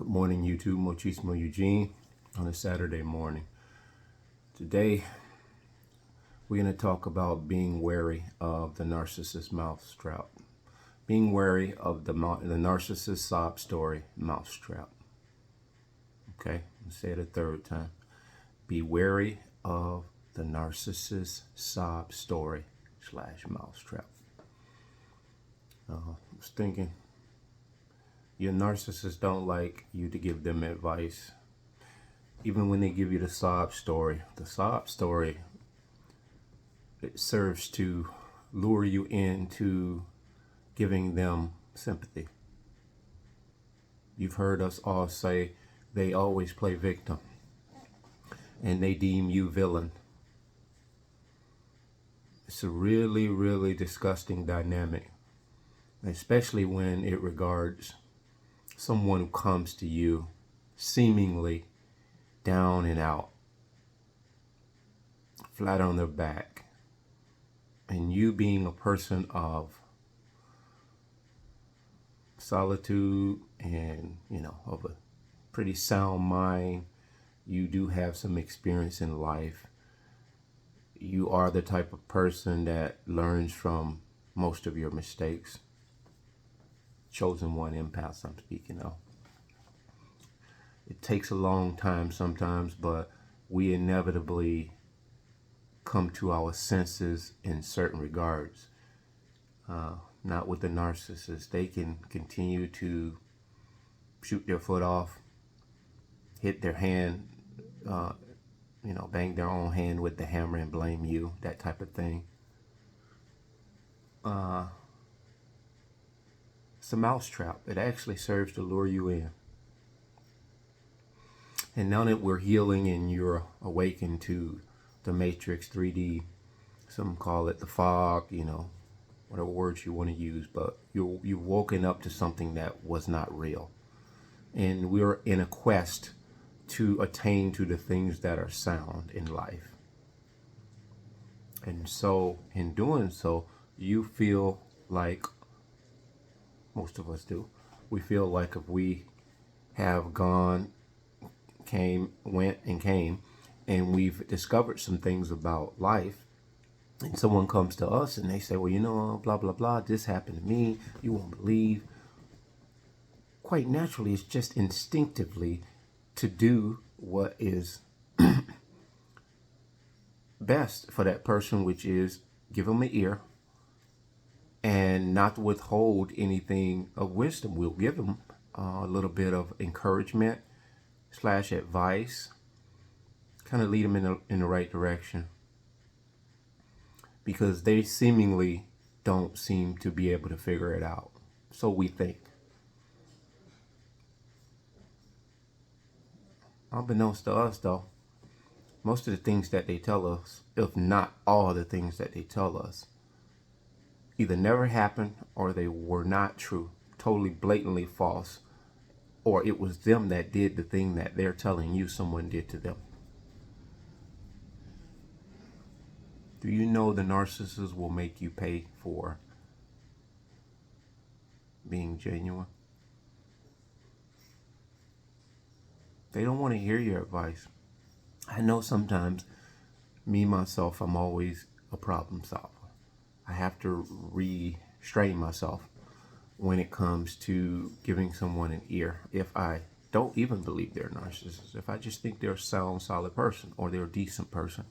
Good morning, YouTube. Muchísimo Eugene on a Saturday morning. Today, we're going to talk about being wary of the narcissist mousetrap. Being wary of the narcissist sob story mousetrap. Okay, I'll say it a third time. Be wary of the narcissist sob story / mousetrap. I was thinking, your narcissists don't like you to give them advice. Even when they give you the sob story, it serves to lure you into giving them sympathy. You've heard us all say they always play victim and they deem you villain. It's a really, really disgusting dynamic, especially when it regards someone who comes to you seemingly down and out, flat on their back, and you being a person of solitude and, of a pretty sound mind, you do have some experience in life. You are the type of person that learns from most of your mistakes. Chosen one empath I'm speaking of. It takes a long time sometimes, but we inevitably come to our senses in certain regards. Not with the narcissist. They can continue to shoot their foot off, hit their hand, bang their own hand with the hammer and blame you, that type of thing. It's a mousetrap. It actually serves to lure you in. And now that we're healing and you're awakened to the Matrix 3D, some call it the fog, whatever words you want to use, but you've woken up to something that was not real. And we're in a quest to attain to the things that are sound in life. And so in doing so, you feel like, most of us do, we feel like if we have went and came, and we've discovered some things about life, and someone comes to us and they say, well, blah, blah, blah, this happened to me, you won't believe. Quite naturally, it's just instinctively to do what is best for that person, which is give them an ear and not withhold anything of wisdom. We'll give them a little bit of encouragement / advice, kind of lead them in the right direction, because they seemingly don't seem to be able to figure it out. So we think. Unbeknownst to us, though, most of the things that they tell us, if not all the things that they tell us, either never happened or they were not true, totally blatantly false, or it was them that did the thing that they're telling you someone did to them. Do you know the narcissist will make you pay for being genuine? They don't want to hear your advice. I know sometimes, me, myself, I'm always a problem solver. I have to restrain myself when it comes to giving someone an ear. If I don't even believe they're a narcissist, if I just think they're a sound, solid person or they're a decent person,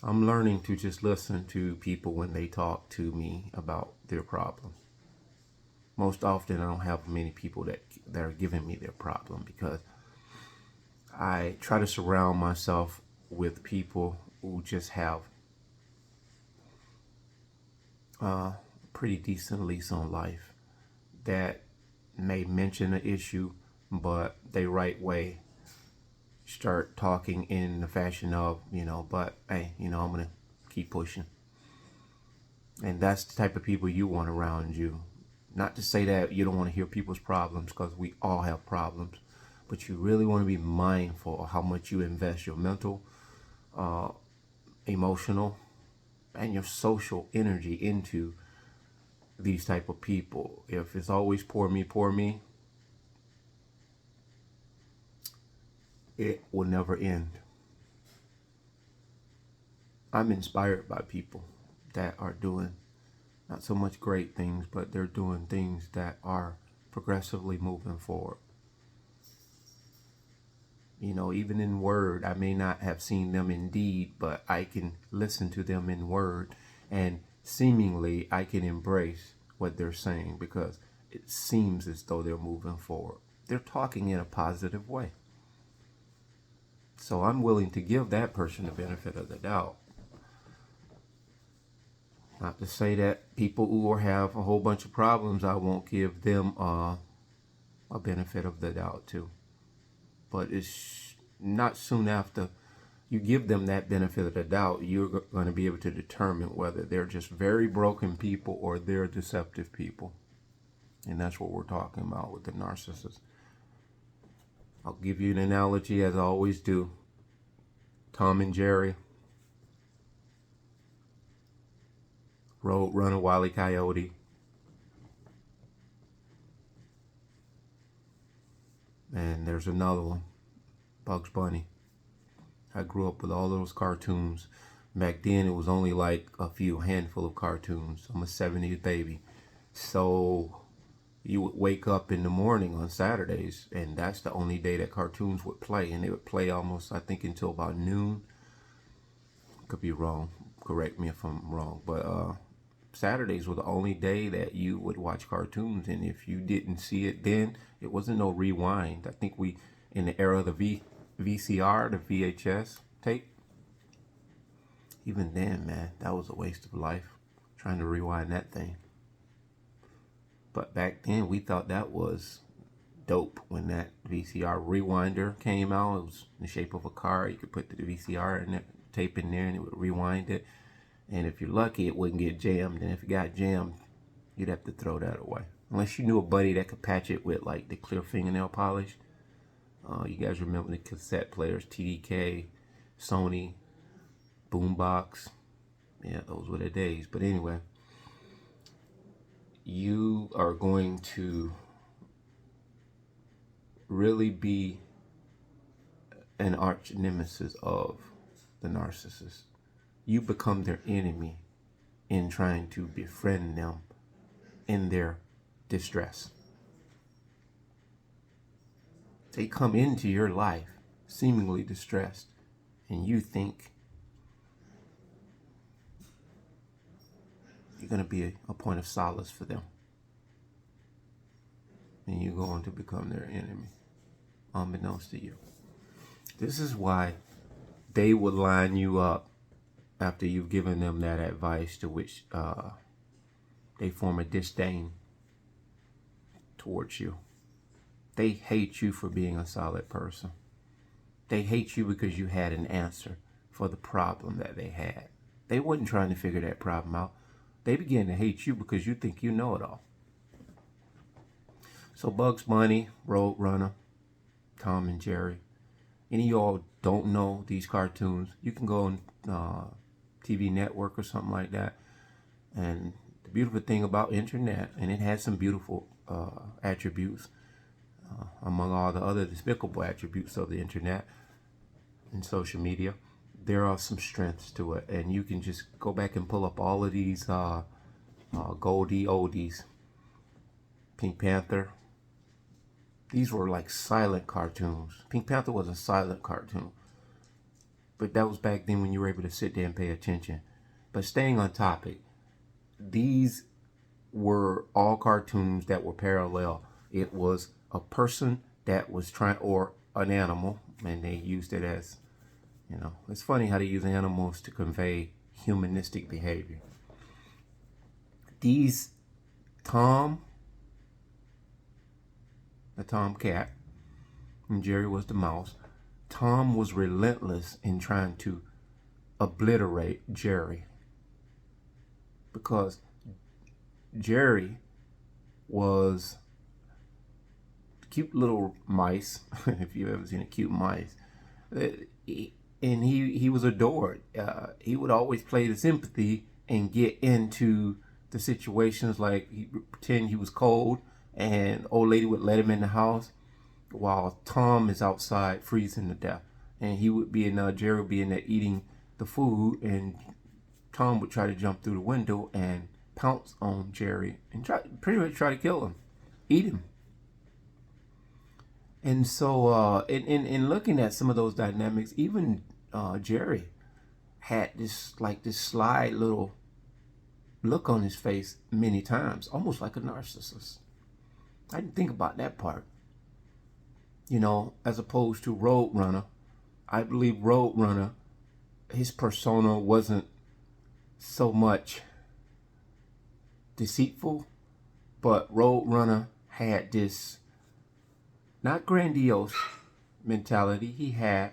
I'm learning to just listen to people when they talk to me about their problem. Most often, I don't have many people that are giving me their problem, because I try to surround myself with people who just have pretty decent lease on life, that may mention an issue, but they right way start talking in the fashion of, but hey, I'm gonna keep pushing. And that's the type of people you want around you. Not to say that you don't want to hear people's problems, because we all have problems, but you really want to be mindful of how much you invest your mental, emotional, and your social energy into these type of people. If it's always poor me, it will never end. I'm inspired by people that are doing not so much great things, but they're doing things that are progressively moving forward. You know, even in word, I may not have seen them in deed, but I can listen to them in word, and seemingly I can embrace what they're saying because it seems as though they're moving forward. They're talking in a positive way. So I'm willing to give that person the benefit of the doubt. Not to say that people who have a whole bunch of problems, I won't give them a benefit of the doubt too. But it's not soon after you give them that benefit of the doubt, you're going to be able to determine whether they're just very broken people or they're deceptive people. And that's what we're talking about with the narcissist. I'll give you an analogy as I always do. Tom and Jerry, Road Runner, Wile E. Coyote, and there's another one, Bugs Bunny. I grew up with all those cartoons. Back then, it was only like a handful of cartoons. I'm a 70s baby. So you would wake up in the morning on Saturdays, and that's the only day that cartoons would play. And they would play almost, I think, until about noon. Could be wrong. Correct me if I'm wrong. But Saturdays were the only day that you would watch cartoons. And if you didn't see it then, it wasn't no rewind. I think we, in the era of the VCR, the VHS tape, even then, man, that was a waste of life, trying to rewind that thing. But back then, we thought that was dope when that VCR rewinder came out. It was in the shape of a car. You could put the VCR and tape in there and it would rewind it. And if you're lucky, it wouldn't get jammed. And if it got jammed, you'd have to throw that away. Unless you knew a buddy that could patch it with like the clear fingernail polish. You guys remember the cassette players, TDK, Sony, Boombox. Yeah, those were the days. But anyway, you are going to really be an arch nemesis of the narcissist. You become their enemy in trying to befriend them in their distress. They come into your life seemingly distressed, and you think you're going to be a point of solace for them. And you're going to become their enemy, unbeknownst to you. This is why they would line you up after you've given them that advice, to which they form a disdain towards you. They hate you for being a solid person. They hate you because you had an answer for the problem that they had. They weren't trying to figure that problem out. They began to hate you because you think you know it all. So Bugs Bunny, Road Runner, Tom and Jerry. Any of y'all don't know these cartoons, you can go on TV Network or something like that. And the beautiful thing about internet, and it has some beautiful attributes, among all the other despicable attributes of the internet and social media, there are some strengths to it. And you can just go back and pull up all of these Goldie oldies. Pink Panther. These were like silent cartoons. Pink Panther was a silent cartoon. But that was back then when you were able to sit there and pay attention. But staying on topic, these were all cartoons that were parallel. It was a person that was trying, or an animal, and they used it as, you know, it's funny how they use animals to convey humanistic behavior. These Tom, the tomcat, and Jerry was the mouse. Tom was relentless in trying to obliterate Jerry, because Jerry was cute little mice, if you've ever seen a cute mice, and he was adored. He would always play the sympathy and get into the situations, like he pretend he was cold and old lady would let him in the house, while Tom is outside freezing to death. And he would be in Jerry would be in there eating the food, and Tom would try to jump through the window and pounce on Jerry and pretty much try to kill him, eat him. And so in looking at some of those dynamics, even Jerry had this sly little look on his face many times, almost like a narcissist. I didn't think about that part. You know, as opposed to Roadrunner, I believe Roadrunner, his persona wasn't so much deceitful, but Roadrunner had this not grandiose mentality. He had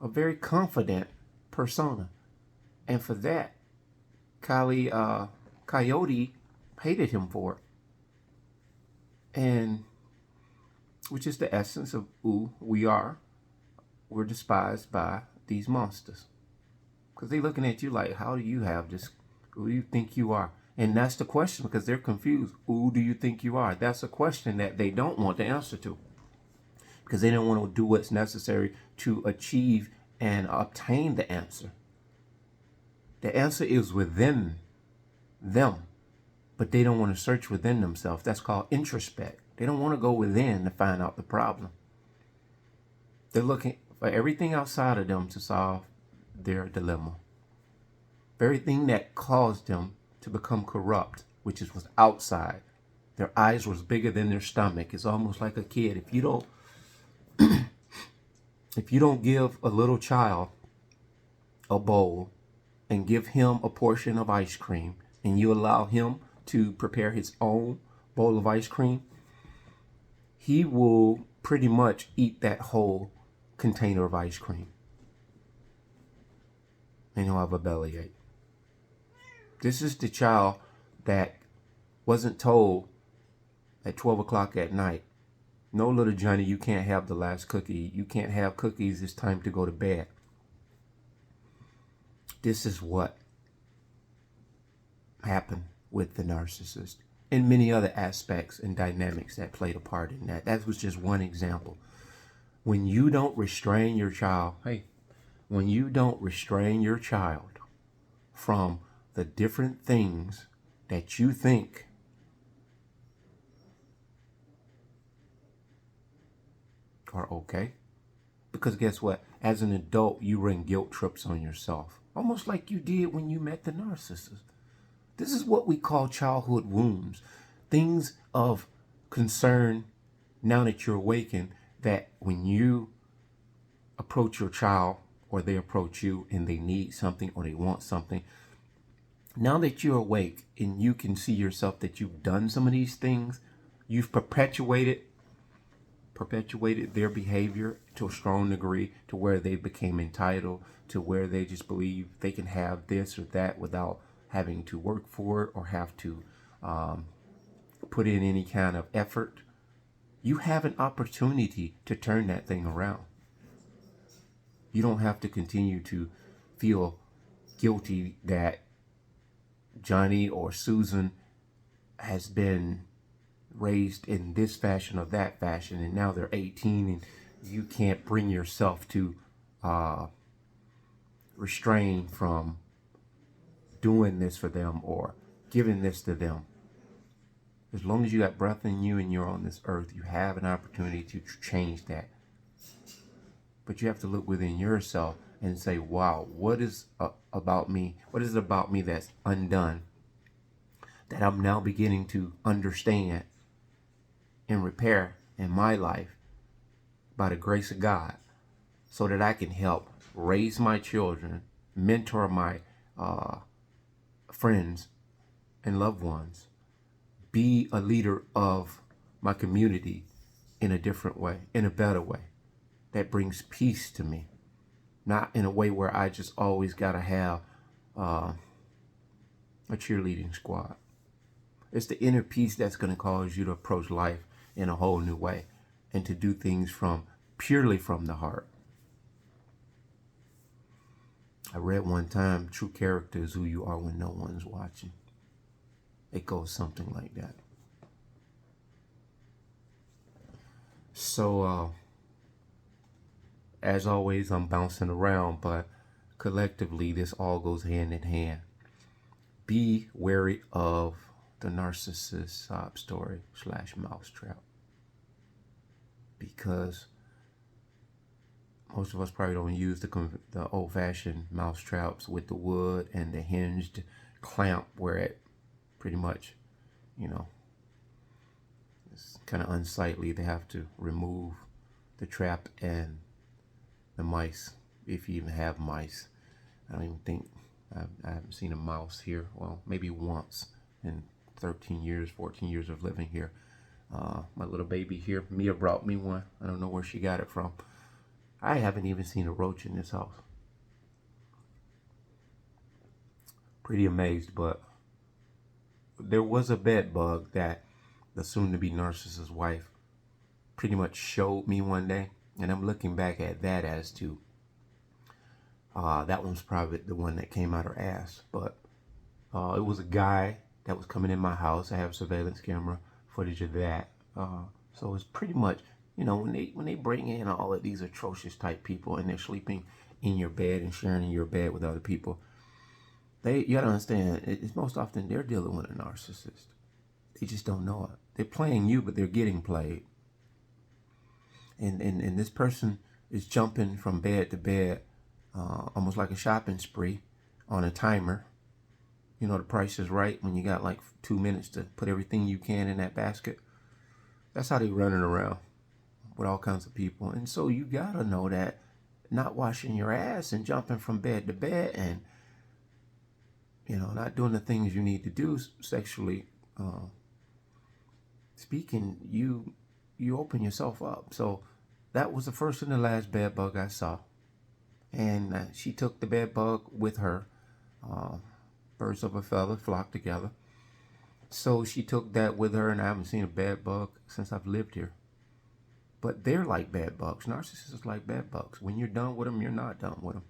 a very confident persona, and for that, Coyote hated him for it, and which is the essence of who we are. We're despised by these monsters because they're looking at you like, how do you have this? Who do you think you are? And that's the question, because they're confused. Who do you think you are? That's a question that they don't want the answer to, because they don't want to do what's necessary to achieve and obtain the answer. The answer is within them, but they don't want to search within themselves. That's called introspect. They don't want to go within to find out the problem. They're looking for everything outside of them to solve their dilemma. Everything that caused them to become corrupt, which was outside. Their eyes was bigger than their stomach. It's almost like a kid. If you don't give a little child a bowl and give him a portion of ice cream, and you allow him to prepare his own bowl of ice cream, he will pretty much eat that whole container of ice cream. And he'll have a bellyache. This is the child that wasn't told at 12 o'clock at night, no, little Johnny, you can't have the last cookie. You can't have cookies. It's time to go to bed. This is what happened with the narcissist, and many other aspects and dynamics that played a part in that. That was just one example. When you don't restrain your child, when you don't restrain your child from the different things that you think are okay, because guess what? As an adult, you run guilt trips on yourself, almost like you did when you met the narcissist. This is what we call childhood wounds, things of concern now that you're awakened, that when you approach your child or they approach you and they need something or they want something, now that you're awake and you can see yourself that you've done some of these things, you've perpetuated their behavior to a strong degree, to where they became entitled, to where they just believe they can have this or that without having to work for it or have to put in any kind of effort. You have an opportunity to turn that thing around. You don't have to continue to feel guilty that Johnny or Susan has been raised in this fashion or that fashion, and now they're 18 and you can't bring yourself to restrain from doing this for them or giving this to them. As long as you got breath in you and you're on this earth, you have an opportunity to change that. But you have to look within yourself and say, wow, what is about me? What is it about me that's undone, that I'm now beginning to understand and repair in my life by the grace of God, so that I can help raise my children, mentor my friends and loved ones, be a leader of my community in a different way, in a better way, that brings peace to me. Not in a way where I just always got to have a cheerleading squad. It's the inner peace that's going to cause you to approach life in a whole new way and to do things purely from the heart. I read one time, true character is who you are when no one's watching. It goes something like that. So, as always, I'm bouncing around, but collectively, this all goes hand in hand. Be wary of the narcissist sob story / mousetrap, because most of us probably don't use the old-fashioned mousetraps with the wood and the hinged clamp where it pretty much, you know, it's kind of unsightly to have to remove the trap and the mice, if you even have mice. I don't even think I haven't seen a mouse here. Well, maybe once in 13 years, 14 years of living here. My little baby here, Mia, brought me one. I don't know where she got it from. I haven't even seen a roach in this house. Pretty amazed, but there was a bed bug that the soon-to-be narcissist wife pretty much showed me one day, and I'm looking back at that as to that one's probably the one that came out her ass. But it was a guy that was coming in my house. I have surveillance camera footage of that. So it's pretty much, you know, when they bring in all of these atrocious type people and they're sleeping in your bed and sharing in your bed with other people, you gotta understand, it's most often they're dealing with a narcissist. They just don't know it. They're playing you, but they're getting played. And this person is jumping from bed to bed, almost like a shopping spree on a timer. You know, the price is right when you got like 2 minutes to put everything you can in that basket. That's how they running around with all kinds of people. And so you gotta know that not washing your ass and jumping from bed to bed and, you know, not doing the things you need to do sexually speaking, you open yourself up. So that was the first and the last bed bug I saw. And she took the bed bug with her. Birds of a feather flock together. So she took that with her, and I haven't seen a bed bug since I've lived here. But they're like bed bugs. Narcissists are like bed bugs. When you're done with them, you're not done with them.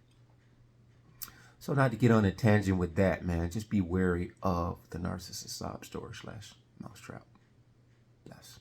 So not to get on a tangent with that, man, just be wary of the narcissist sob story / mousetrap. Yes.